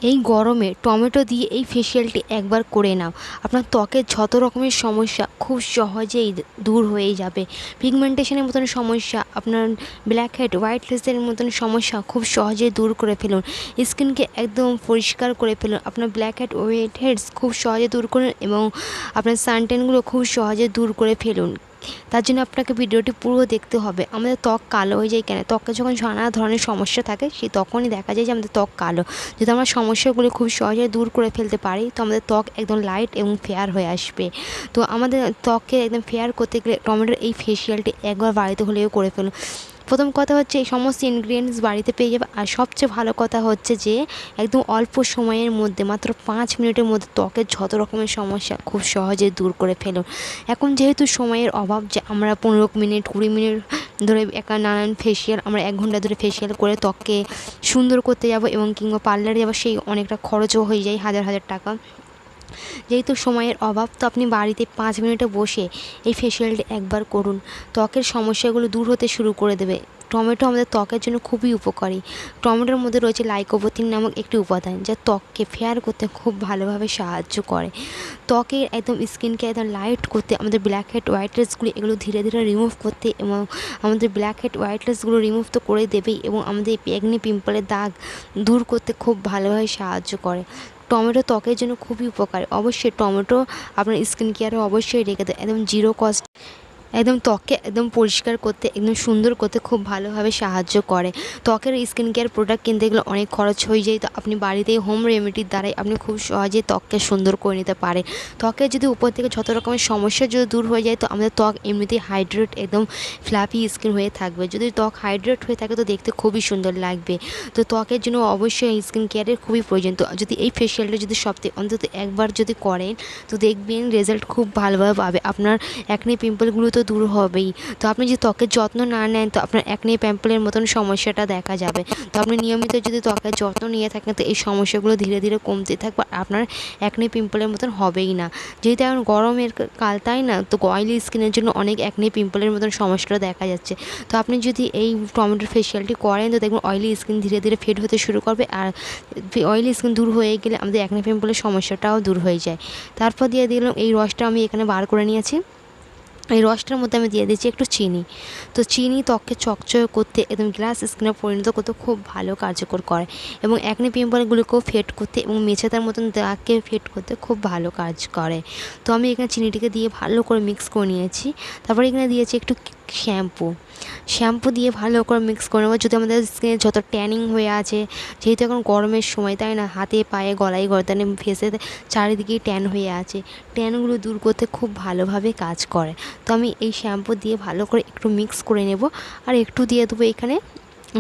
এই গরমে টমেটো দিয়ে এই ফেসিয়ালটি একবার করে নাও, আপনার ত্বকের যত রকমের সমস্যা খুব সহজেই দূর হয়ে যাবে। পিগমেন্টেশনের মতন সমস্যা, আপনার ব্ল্যাক হেড হোয়াইট হেডসের মতন সমস্যা খুব সহজেই দূর করে ফেলুন। স্কিনকে একদম পরিষ্কার করে ফেলুন। আপনার ব্ল্যাক হেড হোয়াইট হেডস খুব সহজে দূর করুন এবং আপনার সানটেনগুলো খুব সহজে দূর করে ফেলুন। তার জন্য আপনাকে ভিডিওটি পুরো দেখতে হবে। আমাদের ত্বক কালো হয়ে যায় কেন? ত্বকে যখন নানা ধরনের সমস্যা থাকে সেই তখনই দেখা যায় যে আমাদের ত্বক কালো। যদি আমরা সমস্যাগুলো খুব সহজে দূর করে ফেলতে পারি তো আমাদের ত্বক একদম লাইট এবং ফেয়ার হয়ে আসবে। তো আমাদের ত্বককে একদম ফেয়ার করতে গেলে টমেটোর এই ফেসিয়ালটি একবার বাড়িতে হলেও করে ফেলুন। প্রথম কথা হচ্ছে এই সমস্ত ইনগ্রিডিয়েন্টস বাড়িতে পেয়ে যাবে। আর সবচেয়ে ভালো কথা হচ্ছে যে একদম অল্প সময়ের মধ্যে মাত্র 5 মিনিটের মধ্যে ত্বকের যত রকমের সমস্যা খুব সহজে দূর করে ফেলুন। এখন যেহেতু সময়ের অভাব যে আমরা 15 মিনিট 20 মিনিট ধরে নানান ফেসিয়াল আমরা 1 ঘন্টা ধরে ফেসিয়াল করে ত্বককে সুন্দর করতে যাব এবং কিংবা পার্লারে যাবো, সেই অনেকটা খরচও হয়ে যায় হাজার হাজার টাকা। যেহেতু সময়ের অভাব তো আপনি বাড়িতে 5 মিনিটে বসে এই ফেসিয়ালটি একবার করুন, ত্বকের সমস্যাগুলো দূর হতে শুরু করে দেবে। টমেটো আমাদের ত্বকের জন্য খুবই উপকারী। টমেটোর মধ্যে রয়েছে লাইকোপেথিন নামক একটি উপাদান যা ত্বককে ফেয়ার করতে খুব ভালোভাবে সাহায্য করে। ত্বকের একদম স্কিনকে একদম লাইট করতে, আমাদের ব্ল্যাক হেড হোয়াইট হেডসগুলো এগুলো ধীরে ধীরে রিমুভ করতে এবং আমাদের ব্ল্যাক হেড হোয়াইট হেডসগুলো রিমুভ তো করে দেবেই এবং আমাদের একনি পিম্পলের দাগ দূর করতে খুব ভালোভাবে সাহায্য করে। টমেটো ত্বকের জন্য খুবই উপকারী। অবশ্যই টমেটো আপনার স্কিন কেয়ারে অবশ্যই রেখে দেয়, একদম জিরো কস্ট, একদম ত্বককে একদম পরিষ্কার করতে একদম সুন্দর করতে খুব ভালোভাবে সাহায্য করে। ত্বকের স্কিন কেয়ার প্রোডাক্ট কিনতে গেলে অনেক খরচ হয়ে যায়, তো আপনি বাড়িতেই হোম রেমেডির দ্বারাই আপনি খুব সহজেই ত্বককে সুন্দর করে নিতে পারেন। ত্বকের যদি উপর থেকে যত রকমের সমস্যা যদি দূর হয়ে যায় তো আমাদের ত্বক এমনিতেই হাইড্রেট একদম ফ্ল্যাফি স্কিন হয়ে থাকবে। যদি ত্বক হাইড্রেট হয়ে থাকে তো দেখতে খুবই সুন্দর লাগবে। তো ত্বকের জন্য অবশ্যই স্কিন কেয়ারের খুবই প্রয়োজন। তো যদি এই ফেসিয়ালটা যদি সপ্তাহে অন্তত একবার যদি করেন তো দেখবেন রেজাল্ট খুব ভালোভাবে পাবে। আপনার অ্যাকনে পিম্পলগুলো তো দূর হবেই। তো আপনি যদি ত্বকের যত্ন না নেন তো আপনার অ্যাকনে পিম্পলের মতন সমস্যাটা দেখা যাবে। তো আপনি নিয়মিত যদি ত্বকের যত্ন নিয়ে থাকেন তো এই সমস্যাগুলো ধীরে ধীরে কমতে থাকবে, আপনার অ্যাকনে পিম্পলের মতন হবেই না। যেহেতু এখন গরমের কাল তাই না, তো অয়েলি স্কিনের জন্য অনেক অ্যাকনে পিম্পলের মতন সমস্যাটা দেখা যাচ্ছে। তো আপনি যদি এই টমেটোর ফেসিয়ালটি করেন তো দেখবেন অয়েলি স্কিন ধীরে ধীরে ফেড হতে শুরু করবে। আর অয়েলি স্কিন দূর হয়ে গেলে আমাদের অ্যাকনে পিম্পলের সমস্যাটাও দূর হয়ে যায়। তারপর দিয়ে দিলাম এই রসটা, আমি এখানে বার করে নিয়েছি। এই রসটার মধ্যে আমি দিয়ে দিচ্ছি একটু চিনি। তো চিনি ত্বককে চকচকে করতে একদম গ্লাস স্কিনে পরিণত করতে খুব ভালো কার্যকর করে এবং অ্যাকনে পিম্পলগুলোকেও ফেড করতে এবং মেছেদার মতন দাগকে ফেড করতে খুব ভালো কাজ করে। তো আমি এখানে চিনিটিকে দিয়ে ভালো করে মিক্স করে নিয়েছি। তারপরে এখানে দিয়েছি একটু শ্যাম্পু দিয়ে ভালো করে মিক্স করে নেবো। যদি আমাদের স্কিনে যত ট্যানিং হয়ে আছে, যেহেতু এখন গরমের সময় তাই না, হাতে পায়ে গলায় গর্দানে ফেসে চারিদিকেই ট্যান হয়ে আছে, ট্যানগুলো দূর করতে খুব ভালোভাবে কাজ করে। তো আমি এই শ্যাম্পু দিয়ে ভালো করে একটু মিক্স করে নেব। আর একটু দিয়ে দেবো এখানে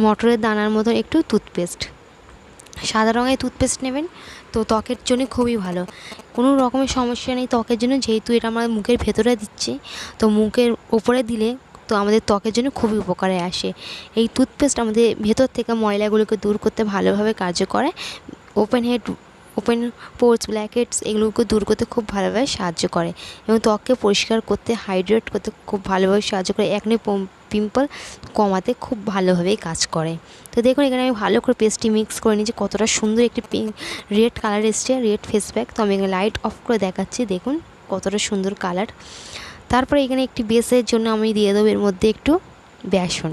মটরের দানার মতো একটু টুথপেস্ট। সাদা রঙের টুথপেস্ট নেবেন, তো ত্বকের জন্য খুবই ভালো। কোনো রকমের সমস্যা নেই ত্বকের জন্য, যেহেতু এটা আমরা মুখের ভেতরে দিচ্ছি তো মুখের ওপরে দিলে তো আমাদের ত্বকের জন্য খুবই উপকারে আসে। এই টুথপেস্ট আমাদের ভেতর থেকে ময়লাগুলোকে দূর করতে ভালোভাবে কার্য করে। ওপেন পোর্স, ব্ল্যাক হেডস এগুলোকে দূর করতে খুব ভালোভাবে সাহায্য করে এবং ত্বককে পরিষ্কার করতে, হাইড্রেট করতে খুব ভালোভাবে সাহায্য করে। অ্যাকনে পিম্পল কমাতে খুব ভালোভাবেই কাজ করে। তো দেখুন এখানে আমি ভালো করে পেস্টটি মিক্স করে নিয়েছি। কতটা সুন্দর একটি রেড কালার এসছে, রেড ফেস প্যাক। তো আমি এখানে লাইট অফ করে দেখাচ্ছি, দেখুন কতটা সুন্দর কালার। তারপরে এখানে একটি বেসের জন্য আমি দিয়ে দেবো এর মধ্যে একটু বেসন।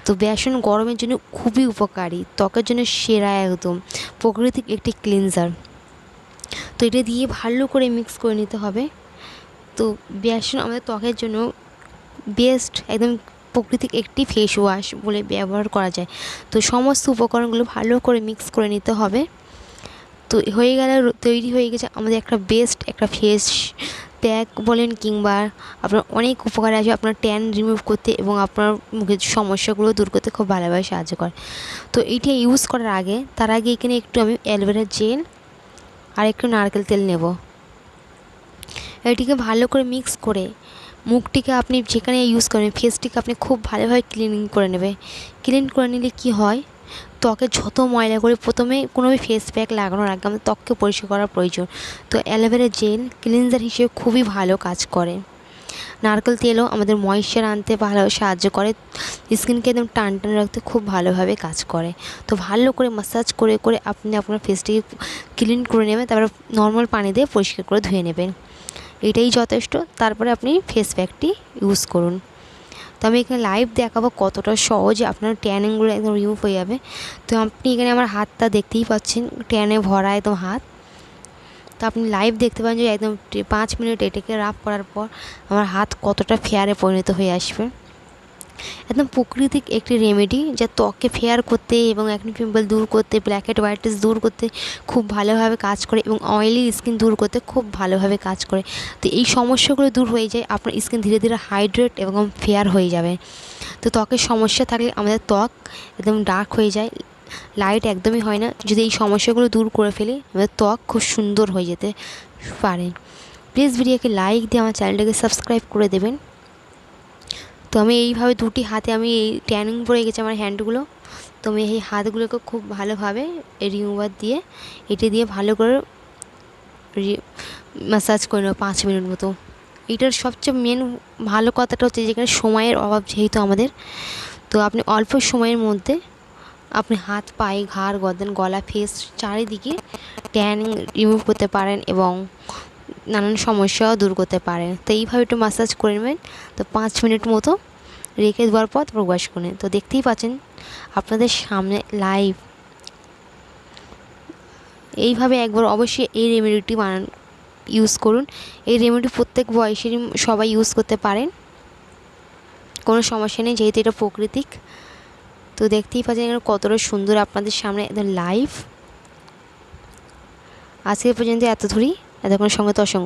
তো বেসন গরমের জন্য খুবই উপকারী, ত্বকের জন্য সেরা, একদম প্রাকৃতিক একটি ক্লিনজার। তো এটা দিয়ে ভালো করে মিক্স করে নিতে হবে। তো বেসন আমাদের ত্বকের জন্য বেস্ট, একদম প্রাকৃতিক একটি ফেস ওয়াশ বলে ব্যবহার করা যায়। তো সমস্ত উপকরণগুলো ভালো করে মিক্স করে নিতে হবে। তো হয়ে গেলে তৈরি হয়ে গেছে আমাদের একটা বেস্ট একটা ফেস প্যাক বলেন, কিংবা আপনার অনেক উপকারে আসবে আপনার ট্যান রিমুভ করতে এবং আপনার মুখের সমস্যাগুলো দূর করতে খুব ভালোভাবে সাহায্য করে। তো এইটা ইউজ করার আগে, তার আগে এখানে একটু আমি অ্যালোভেরা জেল আর একটু নারকেল তেল নেব। এটিকে ভালো করে মিক্স করে মুখটিকে আপনি যেখানে ইউজ করেন ফেসটিকে আপনি খুব ভালোভাবে ক্লিনিং করে নেবে। ক্লিন করে নিলে কি হয়, ত্বকে যত ময়লা করে প্রথমে কোনো ফেস প্যাক লাগানোর আগে আমাদের ত্বককে পরিষ্কার করার প্রয়োজন। তো অ্যালোভেরা জেল ক্লিনজার হিসেবে খুবই ভালো কাজ করে। নারকেল তেলও আমাদের ময়েশ্চার আনতে ভালো সাহায্য করে, স্কিনকে একদম টান টান রাখতে খুব ভালোভাবে কাজ করে। তো ভালো করে ম্যাসাজ করে করে আপনি আপনার ফেসটাকে ক্লিন করে নেবেন, তারপরে নর্মাল পানি দিয়ে পরিষ্কার করে ধুয়ে নেবেন, এটাই যথেষ্ট। তারপরে আপনি ফেস প্যাকটি ইউজ করুন। তো আমি এখানে লাইভ দেখাবো কতটা সহজে আপনার ট্যানিংগুলো একদম রিমুভ হয়ে যাবে। তো আপনি এখানে আমার হাতটা দেখতেই পাচ্ছেন, ট্যানে ভরা একদম হাত। তো আপনি লাইভ দেখতে পান যে একদম 5 মিনিট এটাকে রাব করার পর আমার হাত কতটা ফেয়ারে পরিণত হয়ে আসবে। একদম প্রাকৃতিক একটি রেমেডি যা ত্বককে ফেয়ার করতে এবং অ্যাকনি পিম্পল দূর করতে, ব্ল্যাক হেড হোয়াইট হেডস দূর করতে খুব ভালোভাবে কাজ করে এবং অয়েলি স্কিন দূর করতে খুব ভালোভাবে কাজ করে। তো এই সমস্যাগুলো দূর হয়ে যায়, আপনার স্কিন ধীরে ধীরে হাইড্রেট এবং ফেয়ার হয়ে যাবে। তো ত্বকের সমস্যা থাকলে আমাদের ত্বক একদম ডার্ক হয়ে যায়, লাইট একদমই হয় না। যদি এই সমস্যাগুলো দূর করে ফেলি আমাদের ত্বক খুব সুন্দর হয়ে যেতে পারে। প্লিজ ভিডিওকে লাইক দিয়ে আমার চ্যানেলটাকে সাবস্ক্রাইব করে দেবেন। তো আমি এইভাবে দুটি হাতে আমি এই ট্যানিং পড়ে গেছে আমার হ্যান্ডগুলো, তো আমি এই হাতগুলোকে খুব ভালোভাবে এই রিমুভার দিয়ে এটি দিয়ে ভালো করে ম্যাসাজ করে নেবো 5 মিনিট মতো। এটার সবচেয়ে মেন ভালো কথাটা হচ্ছে যেখানে সময়ের অভাব যেহেতু আমাদের, তো আপনি অল্প সময়ের মধ্যে আপনি হাত, পায়ে, ঘাড়, গর্দন, গলা, ফেস চারিদিকে ট্যানিং রিমুভ করতে পারেন এবং নানান সমস্যাও দূর করতে পারেন। তো এইভাবে একটু ম্যাসাজ করে নেবেন। তো 5 মিনিট মতো রেখে দেওয়ার পর তারপর ওয়াশ করে নেন। তো দেখতেই পাচ্ছেন আপনাদের সামনে লাইভ। এইভাবে একবার অবশ্যই এই রেমেডিটি ইউজ করুন। এই রেমেডি প্রত্যেক বয়সেরই সবাই ইউজ করতে পারেন, কোনো সমস্যা নেই যেহেতু এটা প্রাকৃতিক। তো দেখতেই পাচ্ছেন এখানে কতটা সুন্দর আপনাদের সামনে একদম লাইভ। আজকের পর্যন্ত এত ধরি, এতক্ষণ সঙ্গে তো অসংখ্য